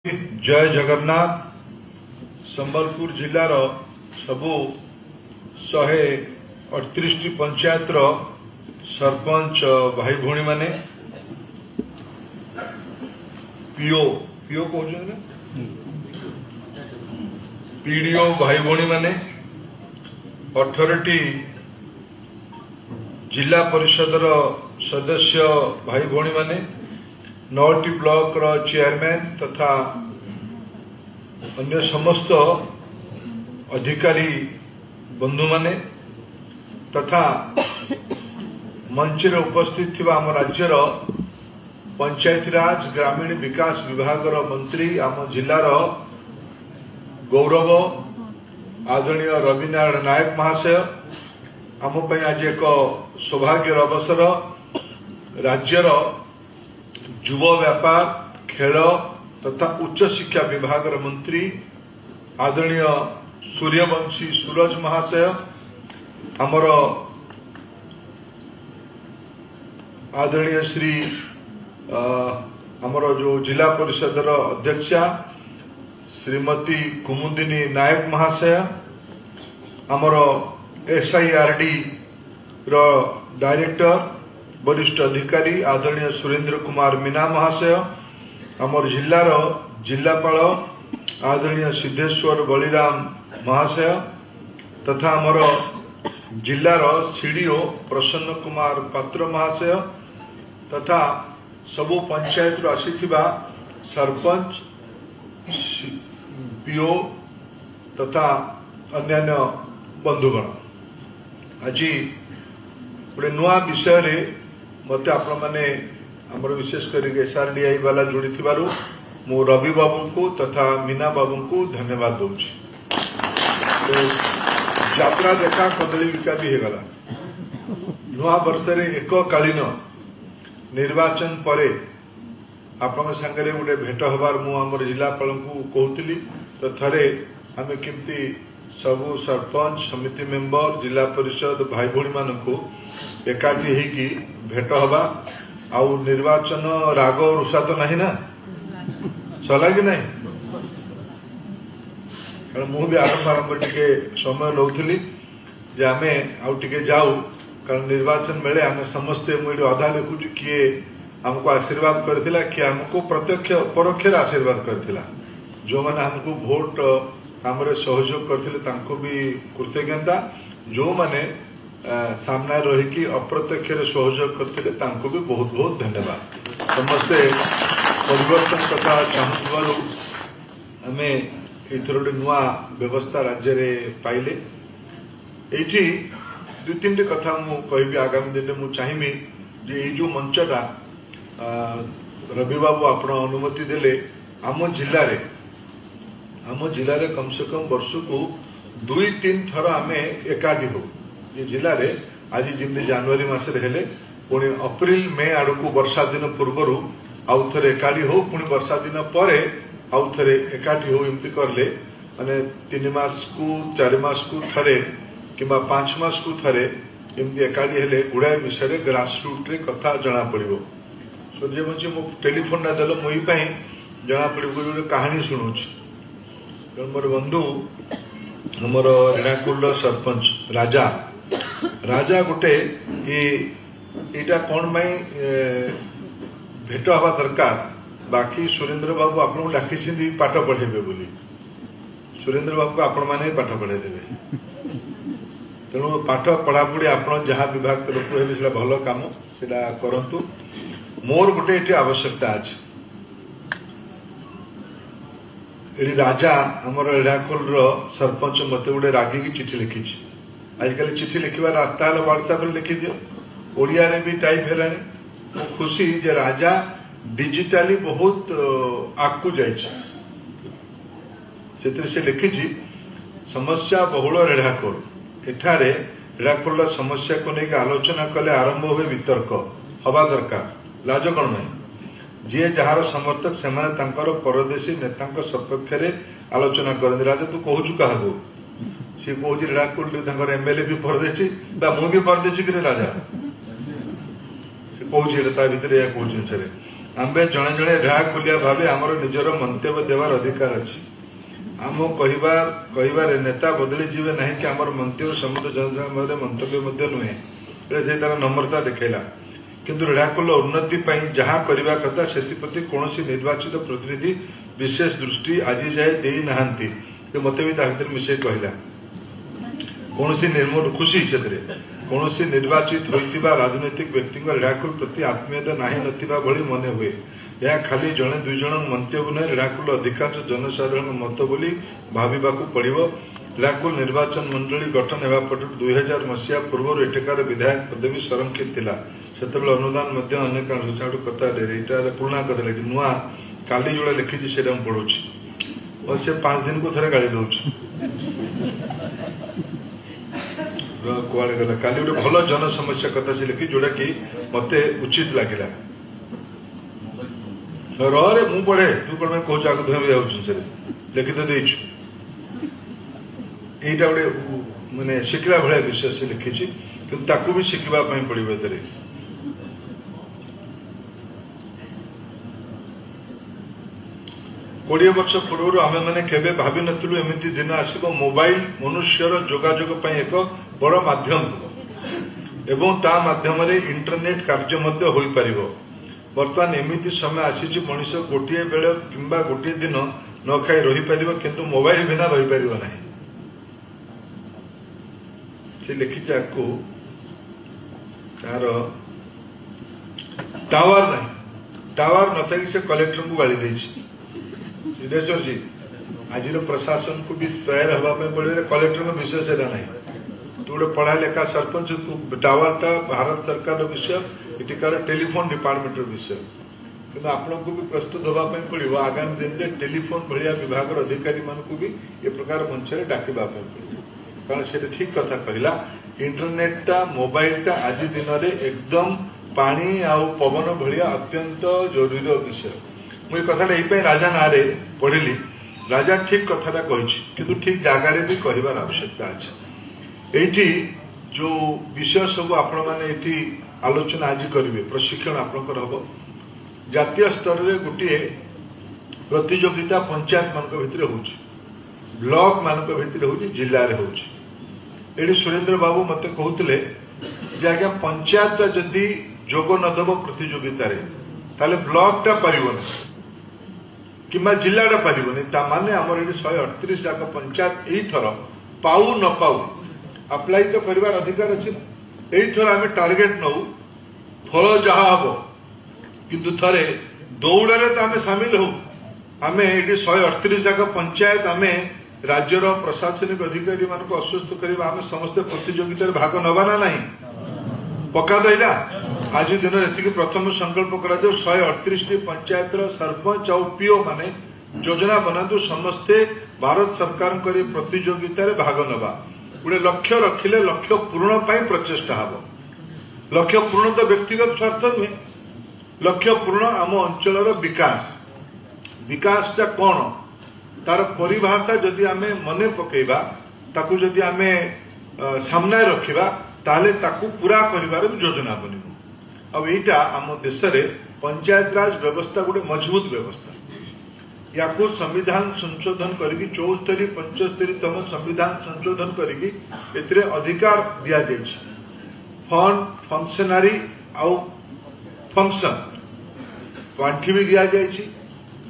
जय जगन्नाथ। संबलपुर जिलार सबू 138 पंचायत सरपंच भाई भौणी माने पीओ पीओ कहते पीडीओ भाई भौणी माने 18टी जिला परिषद सदस्य भाई भौणी माने 9टी ब्लॉक चेयरमैन तथा अन्य समस्त अधिकारी बंधु माने तथा मंच रे उपस्थित थिबा आम राज्यर पंचायतीराज ग्रामीण विकास विभाग मंत्री आम जिलार गौरव आदरणीय रविनारायण नायक महाशय आम आज एक सौभाग्यर अवसर राज्यर युव व्यापार खेल तथा उच्च शिक्षा विभाग मंत्री आदरणीय सूर्यवंशी सूरज महाशय आमर आदरणीय श्री आमर जो जिला परिषद अध्यक्षा श्रीमती कुमुदिनी नायक महाशय आमर SIRD डायरेक्टर वरिष्ठ अधिकारी आदरणीय सुरेंद्र कुमार मीना महाशय आमर जिलार जिलापाल आदरणीय सिद्धेश्वर बलिराम महाशय तथा आमर जिलार सीडीओ प्रसन्न कुमार पात्र महाशय तथा सबु पंचायत आसीथिबा सरपंच पीओ तथा अन्यान्य बंधुगण आज गोटे नुआ विषय रे मते आपण माने हमर विशेष करी SRDI वाला जोड़ी थिबारु मो रवि बाबू को तथा मीना बाबू को धन्यवाद दूची। तो यात्रा देखा कदली विका भी हेगला नुआ वर्ष रे एक कालीन निर्वाचन परे आपण संगरे गोटे भेट हबार मु हमर जिलापाल को कहउतली तो थरे आमे केमती सबु सरपंच समिति मेंबर जिला परिषद भाई भौणी मान को एकाठी होगी भेट हवा आउ निर्वाचन राग रुषा तो नहीं ना चला कि नहीं कारण मुझे आरंभ आरंभ टिके समय नौली जे आमे आउ टिके जाऊ कारण निर्वाचन बेले आमे समस्ते मुझे अधा देखु किए हमको आशीर्वाद करथिला कि हमको प्रत्यक्ष परोक्ष आशीर्वाद करथिला जो माने हमको वोट हमरे सहयोग करथिले तांको भी कृतज्ञता जो माने सामना रही अप्रत्यक्ष सहयोग करथिले तांको भी बहुत बहुत धन्यवाद। समस्ते परिवर्तन कथा चाहूबारू आमे एथर गोटे नुआ व्यवस्था राज्य रे पाइले एठी दु तीन कथा मु कहबी आगामी दिन मु चाहिमी जे ए जो मंचटा रवि बाबू आपण अनुमति देले आम जिले रे कम से कम वर्ष को 2-3 थर आमे एकाठी हो ये जिले रे आज जमी जनवरी मासे हेले पुणी अप्रिल मे आड़ को वर्षा दिन पूर्वर आउ थे एकाठी हो पुणी वर्षा दिन पर आउ थे एकाठी हो एमती करले माने 3 मास को 4 मास को थरे किंबा 5 मास को थरे एमती एकाठी हेले गुड़ाए विषय ग्रासरूट रे कथा जना पड़िबो। सूर्यवंशी मो टेलीफोन ना देलो मोई पई जना पड़िबो गोटे कहानी सुनुछ मोर बंधु हमर रेणाकुल सरपंच राजा राजा गोटे एटा कौन पाई भेट हवा दरकार बाकी सुरेंद्र बाबू आपन डाकी पाठ पढ़ेबे बोली सुरेंद्र बाबू को आपण माने पाठ पढ़े देबे तेणु पाठ पढ़ापढ़ी आपण जहाँ विभाग तरफ हेले भल काम सेटा करंतु मोर गोटे एटी आवश्यकता अछि एडी राजा हमर रेणाकुल सरपंच मत गोटे रागी की चिठी लिखी आजकल चिठी लिखा रास्ता है व्हाट्सएप लिखि दियो ओडिया रे भी टाइप है खुशी जे राजा डिजिटली बहुत आगू जाइए से लिखी समस्या बहुल रेणाकुल एठारे रेणाकुल समस्या को लेकिन आलोचना कले आरंभ हुए वितर्क हवा दरकार लाज कौन नहीं जी जार समर्थक से परदेशी नेता सपक्ष आलोचना करते राजा तू कहूँ क्या सी कह रेणाकुल MLA भी परदेशी मु भी परदेशी कि राजा से कहूँ भितर या कौन जिन आम्बे जड़े जड़े ढाकुलिया भावे आमर निजर मंतव्य देवार अधिकार अच्छी आम कहबार नेता बदली जीवे ना कि आमर मंतव्य समुद्र जनता मंतव्य नुहे तार नम्रता देखला किंतु रेढ़ाकुल उन्नति जहाँ करने कथा से कौन निर्वाचित प्रतिनिधि विशेष दृष्टि आज जाए दे ना मत भी मिसे कहला कौन निर्मल खुशी से कौन निर्वाचित होता राजनैतिक व्यक्ति रेढ़ाकुल प्रति आत्मीयता ना भली मन हुए यह खाली जड़े दुई जन मंतव्य नुहे रेढ़ाकुल अधिकांश जनसाधारण मत बोली भाविबा पड़ो रेढ़ाकुल निर्वाचन मंडली गठन होगा पटू 2000 मसीहा पूर्व एठिकार विधायक पदवी संरक्षित थिला सेतबेले अनुदान अनेक कथा पुराणा कथा नुआ काली जोड़ा लिखी से पढ़ुची और से 5 दिन को थे गाड़ी दौर गला काली गोटे भल जन समस्या कथा से लिखी जोटा कि मत उचित लगे रे मु पढ़े तू कौन कौच आग धोई लिखित देचु यहीटा गोटे मानने शिखला भाया विषय से लिखी कि भी शिखापी पड़ो ए 20 वर्ष पूर्व आम मैंने केवे भावी नथिलु एमिति दिन आसिबो मोबाइल मनुष्यर जोगाजोग पई एक बड़ माध्यम एवं ता माध्यम रे इंटरनेट कार्य मध्य होई परिबो वर्तमान एमिति समय आसीछि मनुष्य गोटिए बेले किंबा गोटिए दिन न खाई रही परिबो किंतु मोबाइल बिना रही परिबो नाही से लिखि जाको तार टावर न थाई से कलेक्टर को गाली देछि सिद्धेश्वर जी आज प्रशासन को भी तैयार होगा पड़े कलेक्टर में विषय से ना तू गोटे पढ़ा लिखा सरपंच तू टावर टा भारत सरकार विषय इटिकार टेलीफोन डिपार्टमेंट विषय कि आपन को भी प्रस्तुत होगा पड़ो आगामी दिन में टेलीफोन भाया विभाग अधिकारी मान को भी ये प्रकार मंच में डाकवा पड़ो कारण से ठीक कथा कहला इंटरनेटा मोबाइलटा आज दिन में एकदम पानी आउ पवन भाया अत्यंत जरूरी विषय मुझे कथा ये राजा ना पढ़िली राजा ठीक कथाटा कही ठीक जगार भी कहबार आवश्यकता अच्छे ये जो विषय सब आपण मैंने आलोचना आज करेंगे प्रशिक्षण आपंकर हम जातीय स्तर में गोटे प्रतियोगिता पंचायत मान भितर हो ब्लॉक मान भितर हो जिले में हो सुरेंद्र बाबू मत कहते आज्ञा पंचायत जदि जोग नदब प्रतियोगित ताले ब्लॉकटा पारन कि जिलाटा पारन ताने आम ये 138 जाक पंचायत यही थर पाऊ न पाऊ अप्लाई तो कर अधिकार अच्छे यही थर आम टार्गेट नौ फल जहा हम किंतु थरे दौड़े तो आम सामिल हो आम ये 138 जाक पंचायत आम राज्यर प्रशासनिक अधिकारी मान को अस्वस्थ करवा आम समस्ते प्रतियोगित भाग नवा ना नहीं पक्का दईला आज दिन ये प्रथम संकल्प कर 138 पंचायत सरपंच और पीओ माने योजना बनातु समस्ते भारत सरकार प्रतियोगित भाग नवा गोटे लक्ष्य रखिले लक्ष्य पूर्ण प्रचेषा हम लक्ष्य पूर्ण तो व्यक्तिगत स्वार्थ नुहे लक्ष्य पूर्ण आम अंचल विकासटा कौन तार परिभाषा जदि आम मन पकेबा ताकू जदि आम सामने रखिबा ताले ताकू पूरा करिवार योजना बनिबो अब एटा आम देश रे पंचायत राज व्यवस्था गोटे मजबूत व्यवस्था या संविधान संशोधन करके 74-75तम संविधान संशोधन करके अधिकार दिया जाइए फंड फंक्शनारी आउ फंक्शन पांठी भी दिया जाइए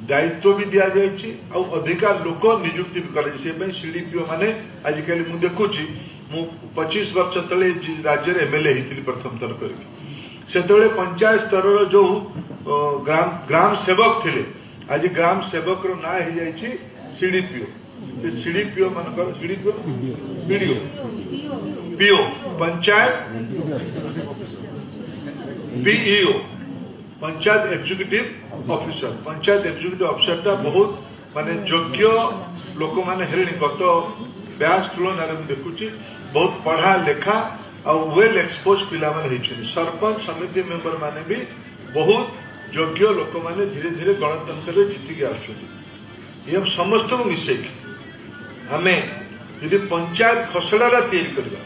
दायित्व भी दि जाइए अधिकार लोक नियुक्ति भी कर सीडीपीओ माने आजिकल मु देखुची मु 25 वर्ष तले राज्य एमएलए होती प्रथम थर कर पंचायत स्तर जो ग्राम सेवक थे आज ग्राम सेवक ना हो जाए सीडीपीओ सीडीपीओ मान CDPO PDO PO panchayat PEO panchayat executive officer panchayat executive officer टा बहुत माने योग्य लोक माने हेलेनी गत ब्याज तुलन देखुची बहुत पढ़ा लेखा और वेल एक्सपोज पिला माने सरपंच समिति मेंबर माने भी बहुत योग्य लोक माने धीरे धीरे गणतंत्र जीतिकी आसुच्च ये समस्त को मिसे आमे यदि पंचायत खसड़ा तैयारी करवा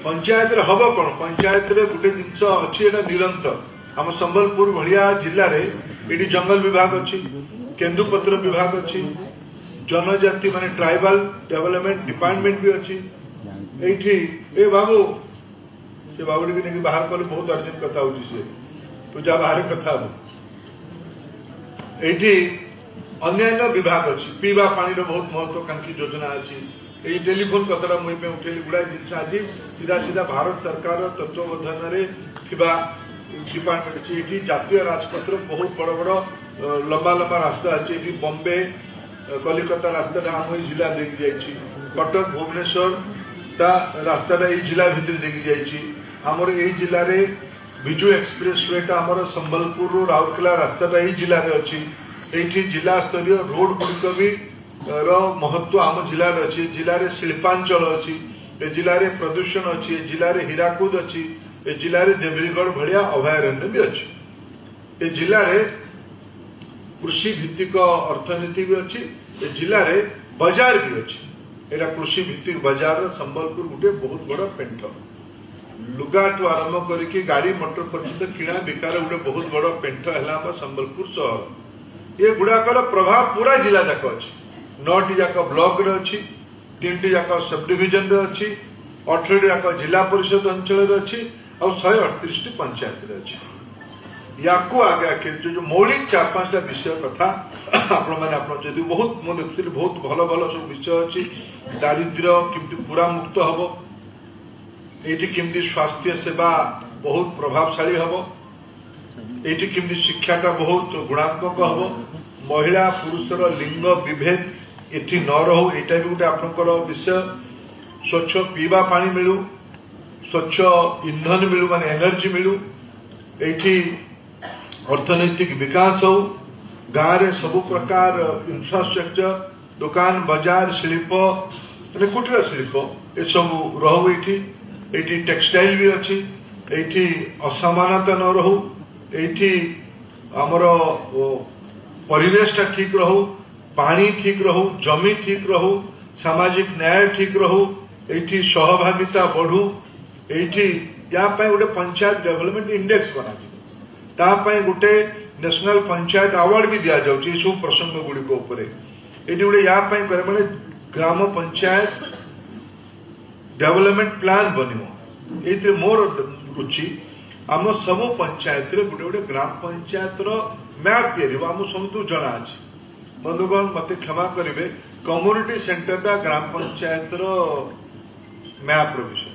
पंचायत हम कौन पंचायत गोटे जिनस अच्छी निरंतर आम संबलपुर भाया जिले में ये जंगल विभाग अच्छी, केन्दुपत्र विभाग अच्छी, जनजाति माने ट्राइबल डेवलपमेंट डिपार्टमेंट भी अच्छी। ए बाबू से बाबू के बाहर कले बहुत अर्जेंट कथा हो तू जा बाहर कथा ये अन्य विभाग अच्छी, पीवा पानी बहुत महत्वाकांक्षी योजना अच्छी। ये टेलीफोन कथटा मुझे उठेली गुड़ाए जिन आज सीधा सीधा भारत सरकार तत्वावधान डिपार्टमेंट अच्छी। ये जातीय राजपथ बहुत बड़ बड़ लंबा लंबा रास्ता अच्छी। ये बॉम्बे कलिकता रास्ता आम जिला देखी जाइए, कटक भुवनेश्वर रास्ता ये जिला भितर देखी जाइए। आमर ये जिले में विजु एक्सप्रेस वेटा आमर संबलपुर राउरकेला रास्ता ये जिले में अच्छी। ये जिला स्तरीय रोड गुड़िक भी महत्व आम जिले में अच्छी। जिले में शिल्पांचल अच्छी, ए जिले में प्रदूषण अच्छी, ए जिले में हीराकुद अच्छी, ए जिले में देवरीगढ़ भाया अभयारण्य भी अच्छी। ए जिले में कृषि भित्तिक अर्थनीति भी अच्छी। ए जिले में बाजार भी अच्छी। एटा कृषि भित्तिक बाजार संबलपुर गोटे बहुत बड़ पेंट। लुगाठू आरंभ करके गाड़ी मोटर पर्यटन किणा बिकार गोटे बहुत बड़ पेंट है संबलपुर सहर। ये गुड़ाकर प्रभाव पूरा जिला जाक अच्छी। 9टी जाक ब्लॉक रे अच्छी, 3टी जाक सब डिविजन रे अच्छी, 18टी जाक जिला परिषद अंचल अच्छी और 138टी पंचायत रे अच्छी। या आगे जो मौलिक 4-5टा विषय कथा आप बहुत मुझे देखुली बहुत भल भल सब विषय अच्छी। दारिद्र्य केमती पूरा मुक्त हम, ये केमती स्वास्थ्य सेवा बहुत प्रभावशाली हम, ये केमती शिक्षाटा बहुत गुणात्मक हम, महिला पुरुषर लिंग विभेद एटी न रहू, यहाँ भी गोटे आपंकर विषय। स्वच्छ पीवा पानी मिलू, स्वच्छ ईंधन मिलू माने एनर्जी मिलू, ये अर्थनैतिक विकास हो, गाँव में सब प्रकार इंफ्रास्ट्रक्चर दुकान बाजार शिल्प कुटीर शिल्प ये सब रहू। ये टेक्सटाइल भी अच्छी, ये असमानता न रहू, ये आमर परिवेशटा ठीक रहू, पानी ठीक रहू, जमी ठीक रहू, सामाजिक न्याय ठीक रहू, ये सहभागिता बढ़ू। ये गोटे पंचायत डेवलपमेंट इंडेक्स बना गोटे नेशनल पंचायत अवार्ड भी दि जाऊँ सब प्रसंग गुड़िक ये गोटे माने ग्राम पंचायत डेवलपमेंट प्लान बनो। ये मोर रुचि आम सब पंचायत गोटे गोटे ग्राम पंचायत मैप या आम समझ जना अच्छी। बंधुगण मत क्षमा करेंगे, कम्युनिटी सेंटर ग्राम पंचायत मैप विषय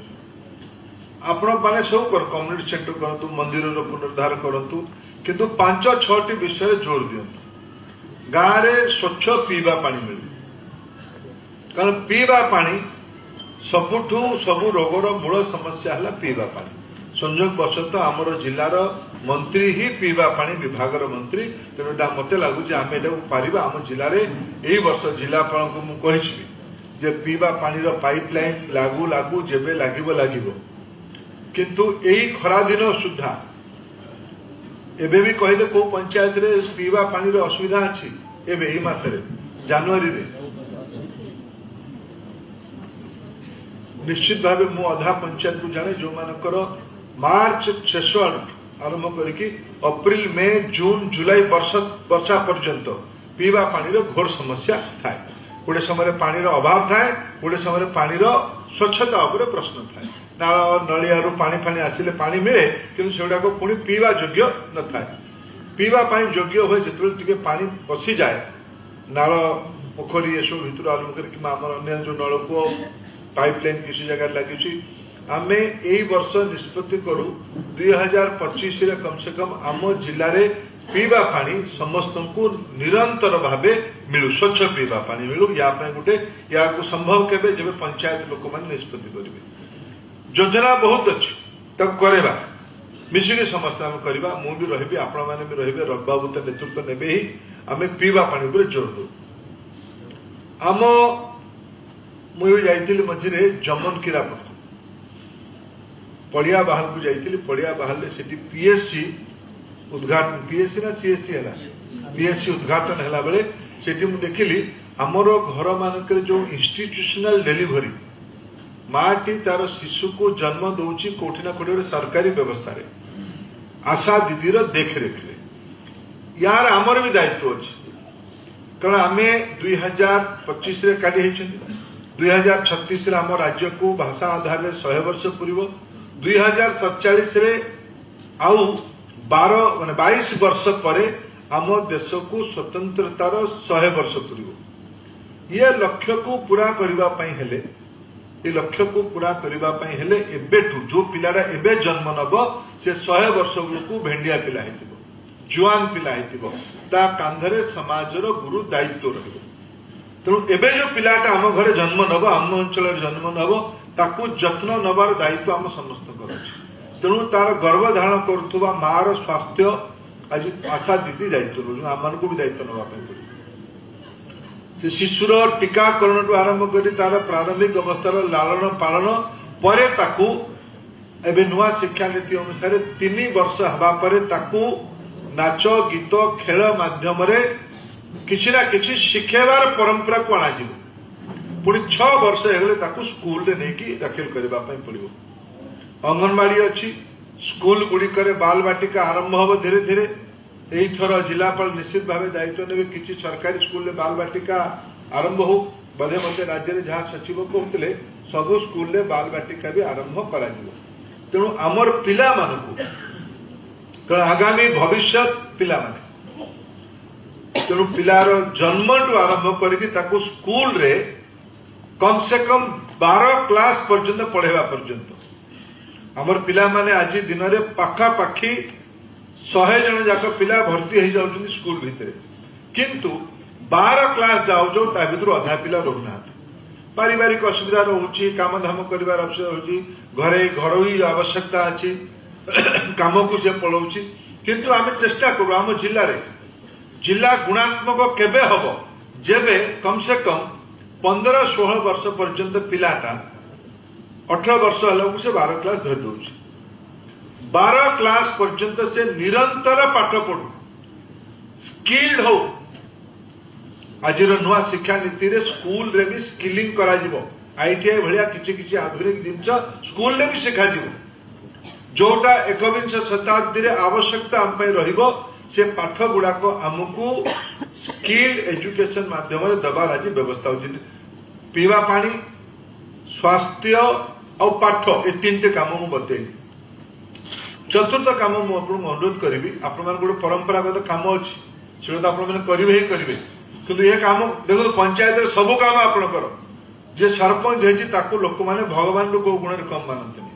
आपण मैंने सब कर कम्युनिटी सेंटर करूँ, मंदिर पुनरुद्धार करूँ, किंतु 5-6टी विषय जोर दिंतु। गाँव में स्वच्छ पीवा पानी मिले, कारण पीवा पानी सबुठू सब रोगर मूल समस्या है पीवा पानी। संयोग बशत आमर जिलार मंत्री ही पीवा पानी विभाग मंत्री, तेणु मत लगुच आम पार आम जिले यही वर्ष जिलापाल को मुझे पीवा पानी पाइपलाइन लागू लागू जेबे लगे, किंतु यही खरा दिन सुधा एबे भी कहले को पंचायत रे पीवा पानी असुविधा अच्छी। एबे यही मासरे जनवरी रे निश्चित भाव मु अधा पंचायत को जाने जो मानकर मार्च शेष आरंभ करके अप्रैल मे जून जुलाई वर्षा पर्यंत पीवा पानी घोर समस्या थाए। गोटे समय पानी अभाव थाए, गोटे समय पानी स्वच्छता उपर प्रश्न थाए। नाल नलिया पानी फानी आसिले पानी मिले, किंतु सेगुड़ाक पुणी पीवा योग्य न थाए। पीवा पानी योग्य हुए जिते पानी पशि जाए नाल पोखरी ये सब भितर आरंभ कर जो नलकूप पाइपलाइन किसी जगह लगी आमे यही वर्ष निष्पत्ति करू 2025 कम से कम आम जिले में पीवा पानी समस्त को निरंतर भावे मिलू, स्वच्छ पीवा पानी मिलू। या गोटे या संभव केबे जब पंचायत लोक मैंने निष्पत्ति करेंगे। योजना बहुत अच्छी तब करवा मिसिक समस्त आम करवा, मु भी रही आपण मैंने भी रही, रघुबाबू तो नेतृत्व ने ही आम पीवा पानी पर जोर दू। आम मुझे जाइली मझे जमन किरापट पड़िया बाहर को जाइली। पड़िया बाहर से पीएससी उद्घाटन, पीएससी ना सीएससी है, पीएससी उद्घाटन है बेले से देखिली आमर घर मानक जो इंस्टीट्यूशनल डेलीवरी माटी तार शिशु को जन्म दौची कोठी ना कोठी सरकारी व्यवस्था रे आशा दीदीर देखरेख यार आमर भी दायित्व अच्छे कारण आम 2025 काढ़ी 2036 आम राज्य को भाषा आधार में 100 वर्ष पूर्व 2047 आउ 22 वर्ष पर आम देश को स्वतंत्रतार 100 वर्ष पूर्व ये लक्ष्य को पूरा करने ये लक्ष्य को पूरा करने एबेठू जो पिलाटा एबे जन्म नब से 100 वर्ष को भेंडिया पिला जुआन पिला ता कांधरे समाजर गुरु दायित्व रही तेणु एबे जो पिलाटा आम घरे जन्म नब आम अंचल जन्म नब ताकू जत्न नबार दायित्व आम समस्त तेणु तार गर्भ धारण करुवा मार स्वास्थ्य आज आशा दीदी दायित्व आम मानक भी दायित्व नवा पड़े से शिशुर टीकाकरण टू आरंभ कर तार प्रारंभिक अवस्थार लालन पालन परे ताकू एबे नुआ शिक्षा नीति अनुसार 3 वर्ष हवा परे ताकू नाच गीत खेल माध्यम किसी ना किसी शिखेबार परंपरा को अणाजी पुणी 6 वर्ष हेगले ताकू स्कूल रे नहीं दाखिल करने पड़ो अंगनवाड़ी अच्छी स्कूल गुड़िकर बाल बाटिका आरंभ हम धीरे धीरे थर जिलापाल निश्चित भाव दायित्व ने किसी सरकारी स्कूल में बाल बाटिका आरंभ हो बोधे मत राज्य में जहाँ सचिव कहते सब स्कूल में बाल बाटिका भी आरंभ कर तेणु आमर पिला आगामी भविष्य पिला तेणु पिलार जन्म टू आरंभ करके स्कूल रे कम से कम 12 क्लास पर्यंत पढ़ेवा पर्यंत आमर पिला माने आज दिन में पाखापाखि 100 जन जाक पिला भर्ती हो जाउछन स्कूल भितर किंतु 12 क्लास जाऊ जाऊ ता भितर अधा पिला रहना पारिवारिक असुविधा रोचे काम धाम कर घरे घरोई आवश्यकता अच्छी काम को से पलाऊँ किंतु आम चेष्टा करूँ आम जिला गुणात्मक केबे हम जेबे कम से कम 15-16 वर्ष पर्यंत पिलाटा 18 वर्ष हल से 12 क्लास धरी दौर 12 क्लास पर्यंत से निरंतर पाठ पढ़ू स्किल्ड हो आज नुआ शिक्षा नीति रे स्कूल रे भी स्किलिंग करा जिवो आईटीआई भलिया किछि आधुनिक जिनस स्कूल रे भी शिखा जिवो जोटा 21 शताब्दी रे आवश्यकता आम पई रहिबो से पाठ गुड़ाक आमको स्किल्ड एजुकेशन माध्यम दबार आज व्यवस्था हो पीवा पानी स्वास्थ्य और पाठ ए 3टे काम मु बतेली चतुर्थ काम मुझे अनुरोध करी आपण गोटे परंपरागत काम अच्छी से करेंगे ही करेंगे कि यह काम देखो पंचायत सबू काम आपणकर जे सरपंच होती लोक मैंने भगवान को गुण कम मानते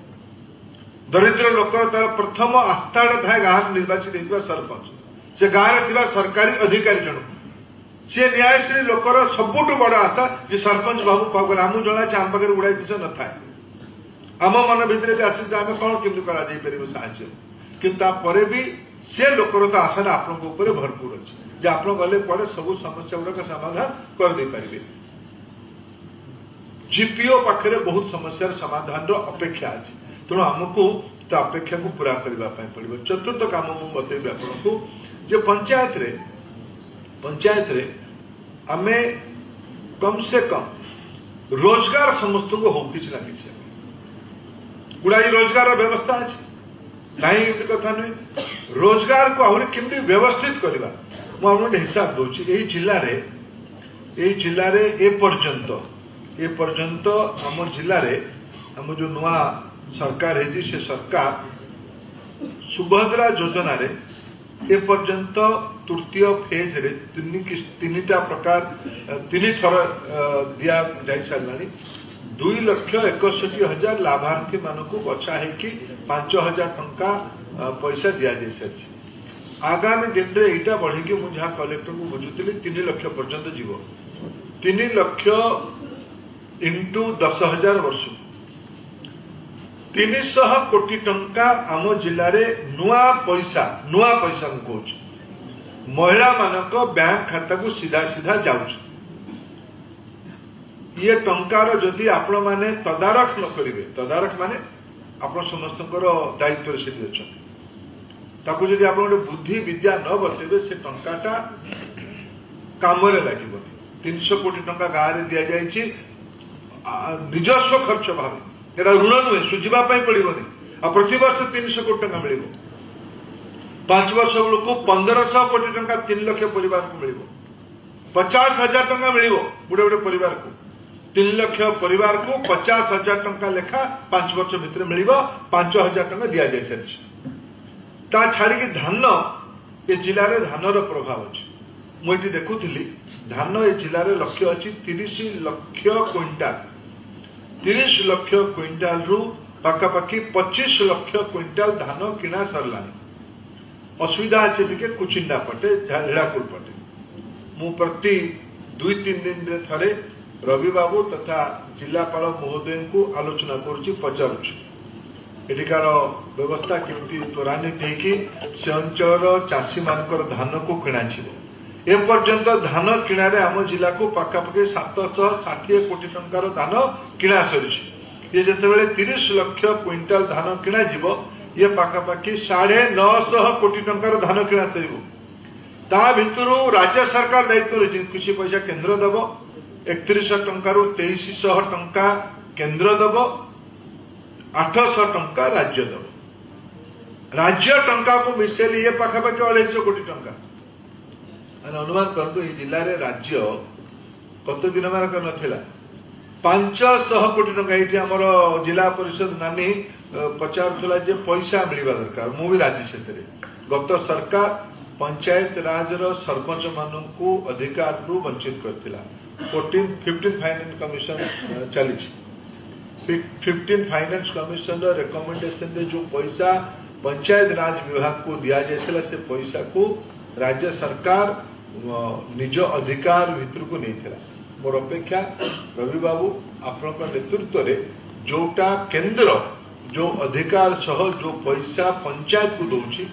दरिद्र लोक तार प्रथम आस्था थाए गाँव निर्वाचित होता सरपंच से गाँव में सरकारी अधिकारी जन सी न्यायश्री लोकर सबुठ बड़ आशा जे सरपंच बाबू कह आम जना आम पाखे गुड़ाई किसी न था आम मन भितर आसी आम कौन केमती कर साहय कि भी से लोकर तो आशा आपण भरपूर अच्छे जे आप गले पड़े सब समस्या गुड़ाक समाधान करदे पारे जीपीओ पाखे बहुत समस्या समाधान अपेक्षा अच्छे तेणु आमको तो अपेक्षा को पूरा करने पड़ो चतुर्थ काम मुझे बतेबी आपको जे पंचायत रे आमे कम से कम रोजगार समस्त को हो किसी ना किसी गुड़ाई रोजगार व्यवस्था अच्छे कहीं कथा नुहे रोजगार को आहरी केमती व्यवस्थित करवा मुझे हिसाब दूसरी यही जिले में ए पर्यंत आम जिले में आम जो नुआ सरकार है से सरकार सुभद्रा योजना रे ए पर्यंत तृतीय फेज रे 3टा प्रकार 3 थर दिया जा सारे 2,61,000 लाभार्थी मानक बछा है 5,000 टंका पैसा दि जा सारी आगामी दिन में यहाँ बढ़ी मुझे जहाँ कलेक्टर को बुझुली 3 लाख पर्यंत जीव 3 लाख इंटू 10,000 वर्ष 300 कोटी टंका आम जिले में नुआ पैसा कहूँ महिला मानक बैंक खाता को सीधा सीधा जाऊँ ये टंकार जदि आपण माने तदारख न करेंगे तदारख माने आप समस्त दायित्व से अच्छा जदि आप बुद्धि विद्या न बतेबे से टंकाटा काम लगे 300 कोटी टंका गाँव में दि जाए निजस्व खर्च भाव एरा ऋण नुहे सुझापी पड़ोनी आ प्रत वर्ष 300 कोटी टंका मिल 5 वर्ष बेलू 1500 कोटी टंका 3 लाख परिवार को मिल 50,000 टंका मिल गोटे गोटे परिवार को 3 लाख परिवार को 50,000 टंका लेखा 5 वर्ष भितर मिल 5,000 टंका दि जाए सारी ता छाड़ी धान ए जिले में धानर प्रभाव अच्छी मुझे देखुली धान ए जिले में लक्ष्य अच्छी 30 लाख क्विंटाल 30 लाख क्विंटाल रु पाखापाखि 25 लाख क्विंटाल धान किणा सरला असुविधा अच्छे कुचिंडा पटे हीराकुल पटे मु प्रति 2-3 दिन रे थरे रवि बाबू तथा जिलापाल महोदय को आलोचना करुच्ची पचारुच्ची एଠିକାର व्यवस्था केमती त्वरान्वित होगी से अंचल चाषी मानकर धान को किणाଯିବ एपर्यंत धान किणारे आम जिला को पाखापाखि 760 कोटी टंकार धान किणा सरी ये जितेबाला 30 लाख क्विंटाल धान किणाଯିବ ये पाखापाखि 950 कोटी टंकार धान किणा सर ता भितर राज्य सरकार दायित्व रही कृषि पैसा केन्द्र दब 3100 टंकार 2300 टंका केन्द्र दब 800 टंका राज्य दब राज्य टंका को मिसेली ये पाखापाखि 250 कोटी टंका अनुमान करतु ये जिले में राज्य कत दिन मानक नाला 500 कोटी टंका ये आमर जिला परिषद नानी पचारूला जे पैसा मिलवा दरकार मु भी राजी से गत सरकार पंचायत राज सरपंच मानू अधिकार रु वंचित करथिला 15 फाइनेंस कमिशन चली 15 फाइनेंस कमिशन रिकमेंडेशन दे जो पैसा पंचायत राज विभाग को दिया जायଥିଲା से पैसा को राज्य सरकार निज अधिकार भितर को नहीं मोर अपेक्षा रवि बाबू आपण नेतृत्व रे जोटा केंद्र जो अधिकार सह जो पैसा पंचायत को दौची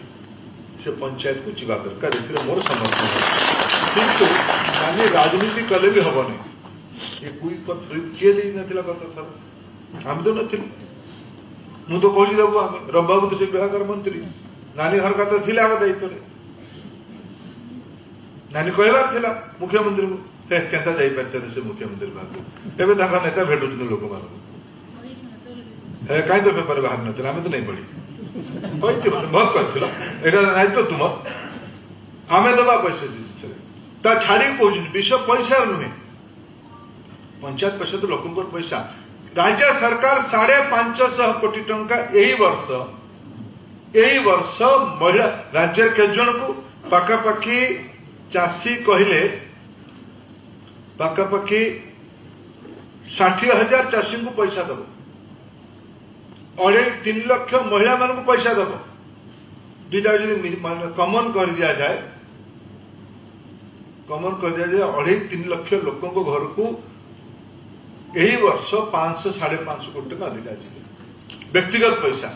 से पंचायत को जीवा दरकार ये मोर समर्थन किंतु माने राजनीति कले भी हबनी ये कोई किए दे नथिला गत थर हम तो नथिल मु तो कहली देबो हम रवि बाबू तो से विभाग मंत्री नानी घर का तो थिला दायित्व रे नानी कहबार थिला मुख्यमंत्री को केता जाई परते से मुख्यमंत्री भाग एबे ताका नेता भेटुछन लोक मान कहीं तो पेपर बाहर नथिला हमें तो नहीं पड़ी बहुत कर एटा तो तुम आम दबा पैसा ता छाड़ी कह विषय पैसा नुहे पंचायत पैसा तो लोक पैसा राज्य सरकार 550 कोटी टंका यही वर्ष महिला राज्य केत जन को पाखापाखि चाषी कहले पाखापाखि 60,000 चाषी को पैसा दब 3 लाख महिला मान को पैसा दब दुईटा कमन कर दिया जाए 3 लाख लोक घर को यही वर्ष 500-550 कोटी टका अधिकार व्यक्तिगत पैसा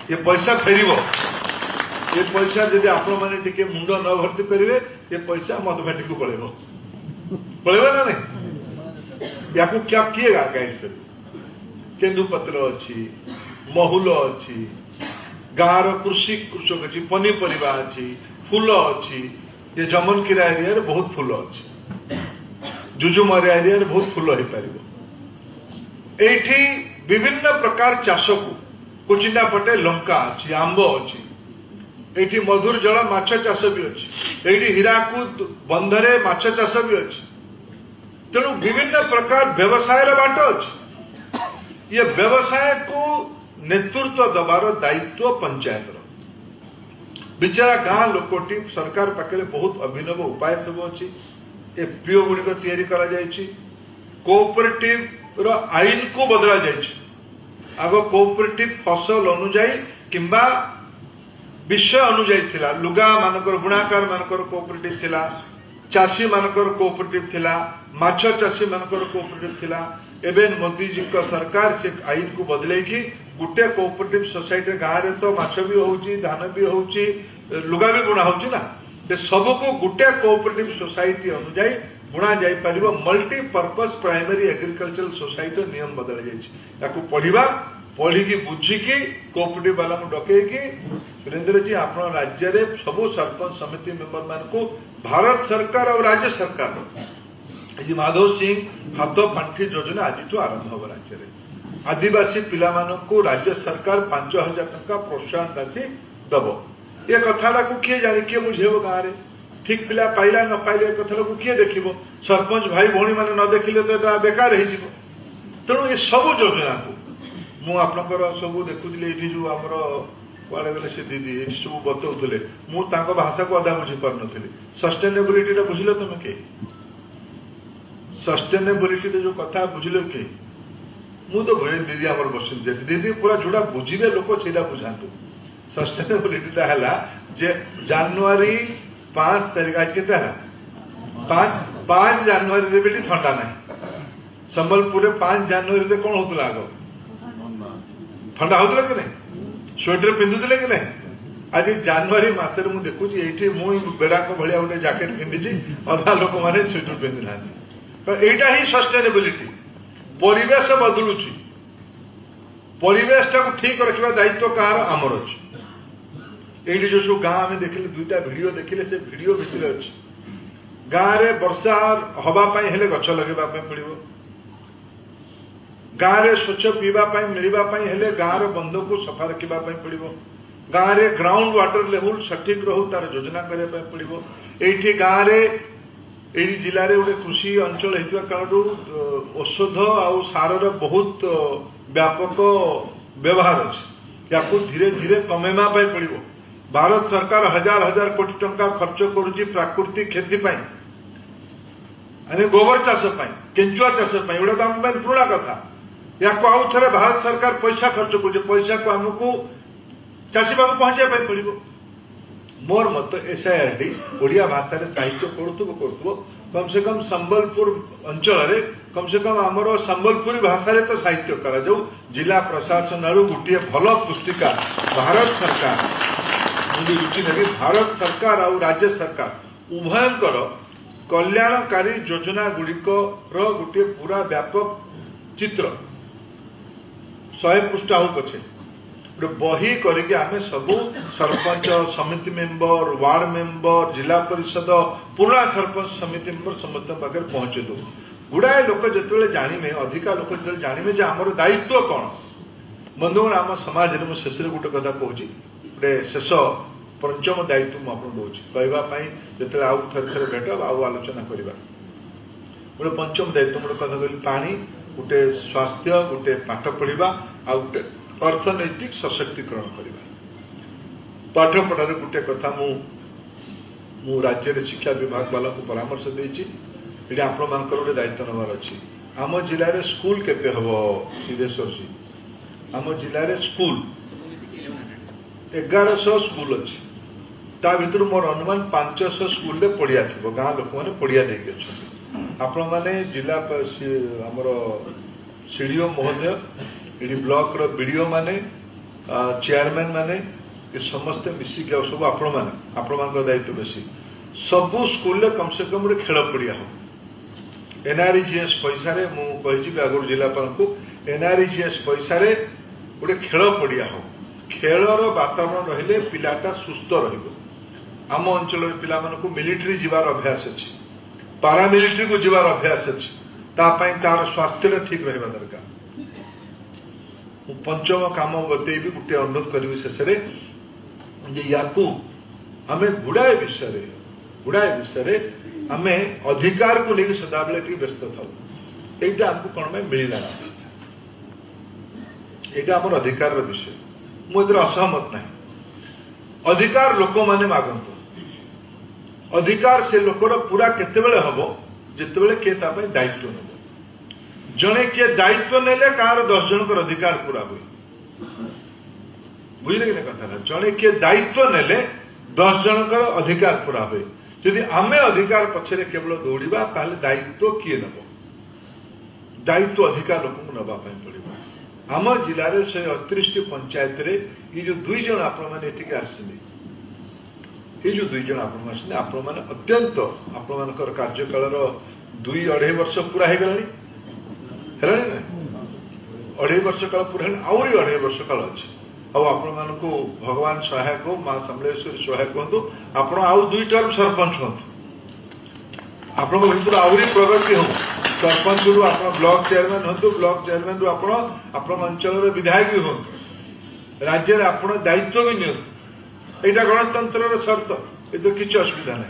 ये पैसा फेर ये पैसा जब आपण मैंने मुंड न भर्ती करेंगे ये पैसा मधुभाटी को पड़ेगा ना नहीं या क्या किए गाइड कर केन्दुपत्र अच्छी महुल अच्छी गाँव कृषि कृषक अच्छी पनीपरिया अच्छी फूल अच्छी ये जमनकिरा एरिया बहुत फूल अच्छी जुजुमरिया एरिया बहुत फूल हो पार एठी विभिन्न प्रकार चाष को कुचिंडा पटे लंका अच्छी आंब अच्छी एठी मधुर जल माछ चाष भी अच्छी एठी हीराकुद बंधरे माछ चाष भी अच्छी तेणु विभिन्न प्रकार व्यवसाय बाट अच्छी ये व्यवसाय को नेतृत्व दबार दायित्व पंचायत विचारा गाँ लोकटी सरकार पाखे बहुत अभिनव उपाय सब अच्छी एफपीओ गुड़िक तैयारी करा जायछि कोऑपरेटिव रो आईन को बदला जायछि आगो कोऑपरेटिव फसल अनुଯାयी किंबा विषय अनुଯାयी थिला लुगा मानकर बुणाकार मानकर कोऑपरेटिव थिला चाषी मानकर कोऑपरेटिव थिला माछ चाषी मानकर कोऑपरेटिव थिला एवं मोदी जी का सरकार से आईन को बदले कि गोटे कोऑपरेटिव सोसाइटी गाँव में तो माछ भी होउची धान भी होउची लुगा भी बुणा होउची ना सबको गोटे कोऑपरेटिव सोसाइटी अनुଯାयी बुणा जाई परिबो मल्टीपर्पज प्राइमरी एग्रीकल्चरल सोसाइटी नियम बदल जाइए पढ़ा पढ़ी बुझिकी कोऑपरेटिव वाला डकईकी सुरेंद्र जी आप राज्य में सबू सरपंच समिति मेंबर मान को भारत सरकार और राज्य सरकार माधव सिंह हाथ पांठि योजना आज आरंभ हो राज्य में आदिवासी पिला को राज्य सरकार 5,000 टंका प्रोत्साहन राशि दब ये कथाटा को किए जाने किए बुझेब गाँव में ठीक पिला पाइला न पाइले कथा को किए देखिब सरपंच भाई भौणी मैंने न देखिले तो ये बेकार हो तेणु ये सब योजना को मु आपनकर सब देखुली ये जो आमर कुआड़े गले से दीदी ये सब बतौले मुझे भाषा को अधा बुझी पार नी सस्टेनेबिलिटी बुझल तुम के सस्टेनेबिलिटी जो कथा बुझल के मु तो दीदी आमर बस दीदी पूरा जोड़ा बुझे लोक से बुझातु सस्टेनेबिलिटी है जानुरी 5 तारीख आज के 5 जानुरी भी थंडा ना संबलपुर 5 जानुरी कौन होता आग थंडा होता कि नहीं स्वेटर पिंधुले कि नहीं आज जानुरी मसरे मुझे देखुची ये बेड़ा भाया गोटे जैकेट पिंधि अधा लोक मैंने स्वेटर पिंधि ना तो यहीटा ही सस्टेनेबिलिटी परिवेश बदलुची परिवेश टाक ठीक रखा दायित्व कहार आमर अच्छी ये जो सब गाँव में देखिले 2टा वीडियो देखिले से वीडियो भितर अच्छी गाँव में वर्षा हवापाई हेले गछ लगेबा पड़ो गाँव में स्वच्छ पीवाई मिलवाई हेले गाँव बंध को सफा रखा पड़ो गाँव में ग्राउंड वाटर लेवल सठिक रहू तार योजना करने पड़ो ये गाँव में यही जिले में गोटे कृषि अंचल होता कारणु औषध आउ सार बहुत व्यापक व्यवहार अच्छे या धीरे धीरे कमेवा पड़ो भारत सरकार हजार हजार कोटी टंका खर्च करुच्ची प्राकृतिक खेती पाई गोबर चाष केंचुआ चाष एवं तो आम पुराणा कथा या आउ थे भारत सरकार पैसा खर्च कर पैसा को आमको चाषी पाक पहुंचा पड़ो मोर मत SIRD ओडिया भाषा साहित्य करुव कम से कम संबलपुर अंचल कम से कम आमर संबलपुरी भाषा तो साहित्य करा जाऊ जिला प्रशासन आड़ गोटे भल पुस्तिका भारत सरकार मुझे रुचि नेबी भारत सरकार और राज्य सरकार उभयंकर कल्याणकारी योजना गुड़िक गोटे पूरा व्यापक चित्र 100 पृष्ठा हो पछे गोटे बही करके आमे सबू सरपंच समिति मेंबर वार्ड मेंबर जिला परिषद पुरा सरपंच समिति मेंबर समस्त पाखे पहुंचे दो गुड़ाए लोक जो जाने अधिका लोक जो जाने जे आमर दायित्व कौन बंधुगण आम समाज में शेष गोटे कथा कहूँ गोटे शेष पंचम दायित्व मुझे दूसरी कहवाई जो आउ थे भेट आउ आलोचना करवा गोटे पंचम दायित्व गोटे कथा कहली पानी गोटे स्वास्थ्य गोटे पाठ पढ़ा आ गोटे अर्थनैतिक सशक्तिकरण करवा पाठ पढ़ार गोटे कथा मु राज्य शिक्षा विभाग वाला को परामर्श देती आप गोटे दायित्व नबार अच्छी आम जिले स्कूल केते हम सिद्धेश्वर जी आम जिले स्कूल 1100 स्कूल अच्छी ता भर मोर अनुमान 500 स्कूल पड़िया थी गाँ लोक मैंने पड़िया देके अच्छा आपण मैंने जिला आमर सीडीओ महोदय ये ब्लॉक बीडीओ माने चेयरमैन माने ये समस्ते मिसिक सब आपण दायित्व बेसी सबू स्कूल कम से कम गोटे खेल पड़िया हो NREGS पैसा मुझे आगुरी जिलापाल को NREGS पैसा गोटे खेल पड़िया हो खेलर वातावरण रहिले पिलाटा सुस्थ रम अंचल पिला मिलिट्री जीवार अभ्यास अच्छी पारामिलिट्री को जीवार अभ्यास अच्छी तार स्वास्थ्य ठीक रहा दरकार पंचम काम बतेबी गोटे अनुरोध करी शेष या आम गुड़ाए विषय आम अधिकार को लेकिन सदाबले व्यस्त था यहाँ आमको कौन मिलला यहाँ आम अधिकार विषय मुझे असहमत ना अधिकार लोक मैंने मागत अधिकार से लोकर पूरा केतेबेले हम जितेबेले किए दायित्व नेब जड़े किए दायित्व नेले कहार 10 जन अधिकार पूरा हुए बुझे कि कथा जड़े किए दायित्व नेले 10 जन अधिकार पूरा हुए जदि आमे अधिकार पछरे केवल दौड़ा ताले दायित्व किए नब दायित्व अधिकार लोक नवा पड़ो आम जिले 138 पंचायत रे ये जो 2 जन आपण मैंने ये जो 2 जन आपण मैंने अत्यंत आपण कार्यकाल 2-2.5 वर्ष पूरा हो गला 2.5 वर्ष काल पूरा आहरी 2.5 वर्ष काल अच्छे आपण भगवान सहायक हो माँ समलेश्वरी सहायक हूँ आपण आउ 2 टर्म सरपंच हूँ आपण भर आहरी प्रगति हो सरपंच रु आप ब्लॉक चेयरमैन हूँ ब्लॉक चेयरमैन रु आपण अंचल विधायक भी हूँ राज्य में आप दायित्व भी नि एटा गणतंत्र शर्त ये किसी असुविधा ना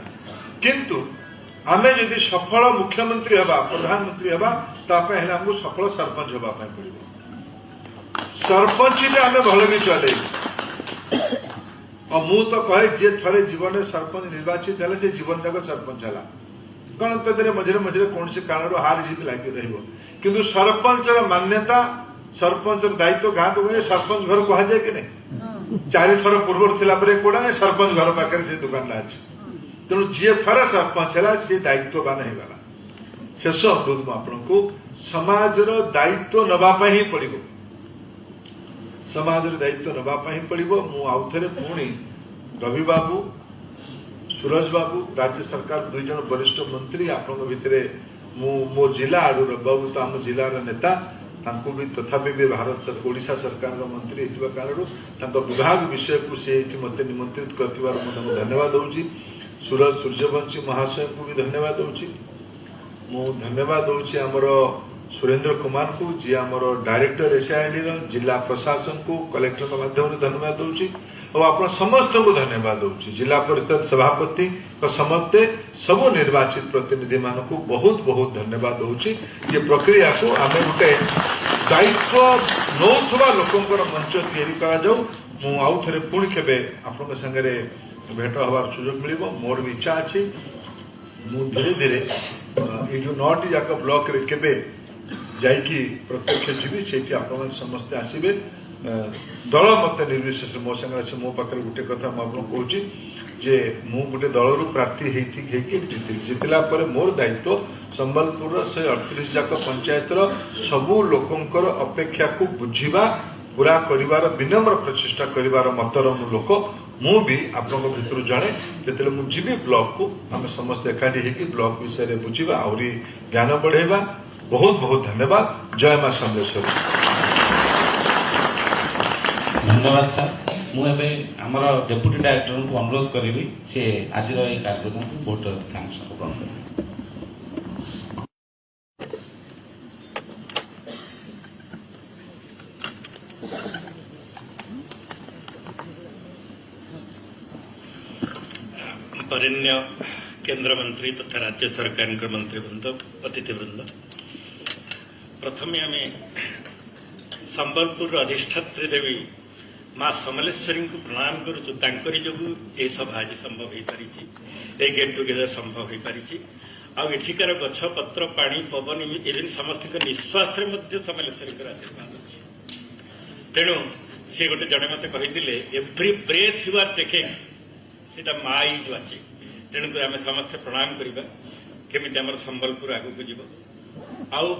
किंतु आमे जदि सफल मुख्यमंत्री हवा प्रधानमंत्री हवा तापे हेले हमको सफल सरपंच हवा पड़ो सरपंच आमे भल भी चले और मु तो कहे जे थरे जीवन में सरपंच निर्वाचित है से जीवन जाक सरपंच है गणतंत्र मझे मझे कौन से कारण हार जीत लगी रही सरपंच मान्यता सरपंच दायित्व गाँ तो सरपंच घर कह जाए कि नहीं 4 थर पूर्व थिला परे कोडा ने सरपंच घर पाखे से दुकान अच्छे तेणु जी थर सरपंच है सी दायित्ववान होगा शेष अनुरोध आपको समाजर दायित्व नवाप ही पड़ो समाजर दायित्व नवाप ही पड़ो मुझे पुणी रवि बाबू सूरज बाबू राज्य सरकार 2 जन वरिष्ठ मंत्री आपण भितर मो जिला आड़ू रवि बाबू तो आम जिलार नेता भी तथापि भी भारत ओडिशा सरकार मंत्री होता कारण विभाग विषय को सी मत निमंत्रित कर धन्यवाद दूसरी सूरज सूर्यवंशी महाशय को भी धन्यवाद दूसरी मु धन्यवाद दूसरी आमर सुरेंद्र कुमार को जी आमर डायरेक्टर एसआईडी जिला प्रशासन को कलेक्टर माध्यम धन्यवाद दूसरी और आप समस्त को धन्यवाद दूसरी जिला परिषद सभापति समस्ते सबू निर्वाचित प्रतिनिधि मान को बहुत बहुत धन्यवाद दूसरी ये प्रक्रिया को आम गोटे दायित्व नौथुवा लोकंर मंच या आउ थे पुणी केबे आपन संगे भेट हबार सुजोग मिल मोर भी इच्छा अच्छी मु धीरे धीरे ये जो 9टी जाक ब्लॉक रे केबे जाइकी प्रत्यक्ष जीवी से आप समस्ते आसबे दल मत निर्विशेष मो संगे अच्छे मो पाखे गोटे कथा मुझे जे मु गोटे दल प्रार्थी जीतला मोर दायित्व संबलपुर 138 जाक पंचायतर सबू लोकंकर अपेक्षा को बुझीबा पूरा करिवार विनम्र प्रचेषा करिवार मतर मु लोक मु भी आपन भितर जड़े जो मुझे ब्लॉक को आम समस्त एकाठी होगी ब्लॉक विषय बुझा आहरी ज्ञान बढ़ेगा बहुत बहुत धन्यवाद जय मां सम्लेश्वरी धन्यवाद सर मुझे आमर डेप्यूटी डायरेक्टर को अनुरोध करी सी आज कार्यक्रम को बहुत थैंक्स अर्पण करें वरेण्य केंद्र मंत्री तथा राज्य सरकार मंत्रीवृंद अतिथिवृंद प्रथमे आम संबलपुर अधिष्ठात्री देवी माँ समलेश्वरी को प्रणाम करुचु जो ये सभा आज संभव हो पारी गेट टुगेदर संभव हो पारी आठिकार गछ पत्र पानी पवन इवन समस्त निश्वास समलेश्वरी आशीर्वाद अच्छे तेणु सी गोटे जड़े मत कही every breath you are taking Sita माँ इज वाचिंग तेणुक आम समस्ते प्रणाम करवा केमी आम संबलपुर आगू जीव आउ